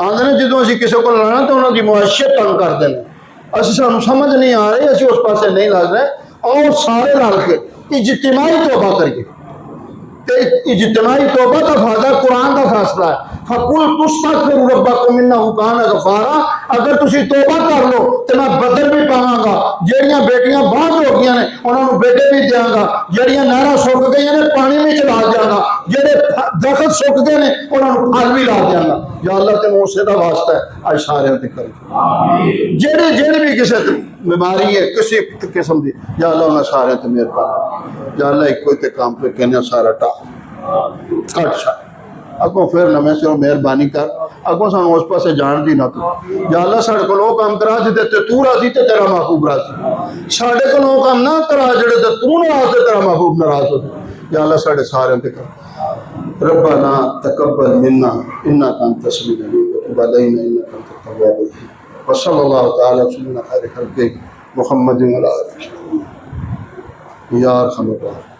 आंदे ने जो असीं किसी को लाना तो उन्होंने मुआशियत तंग कर देने, असीं सानू समझ नहीं आ रही, असीं उस पासे नहीं लग रहे। और सारे रल के इज्तिमाई तौबा करिए, इज्तिमाई तौबा का फायदा कुरान का फैसला है, फकुल तुस्तगफिरु रब्बकुम इन्नहु काना गफारा। अगर तुसी तौबा कर लो तो मैं बदल भी पावांगा, जेड़ियां बेटियां बांझ हो गई ने उन्होंने बेटे भी देंगा, जेड़ियां नहरां सुक गई ने पानी भी चला देंगा, जेड़े दरखत सुक गए ने उन्होंने फल भी ला देंगा। या अल्लाह ते मूसे दा वास्ता है अज सारे ते कर, जेड़ी भी किसी बीमारी है किसी किस्म की, या अल्लाह उन्हें सारे ते मेहरबान। या अल्लाह एक कोई काम पे कहने सारा टा कट सा अगों फिर नमें से मेहरबानी कर, अगों सानू उस पासे जान दी ना तू। या अल्लाह साढ़े को काम करा जिते ते तू राजी ते तेरा महबूब राजी, साढ़े को काम ना करा जेड़े ते तू नाराज ते तेरा महबूब नाराज हो। या अल्लाह साढ़े सारे ते कर। रब्बना तकब्बल मिन्ना इन्नका अंतस समीउल अलीम व तुब अलैना इन्नका अंतत तव्वाबुर रहीम व सल्लल्लाहु तआला अला खैरि खल्क़िही मुहम्मदिन व अला आलिहि या अरहमर राहिमीन।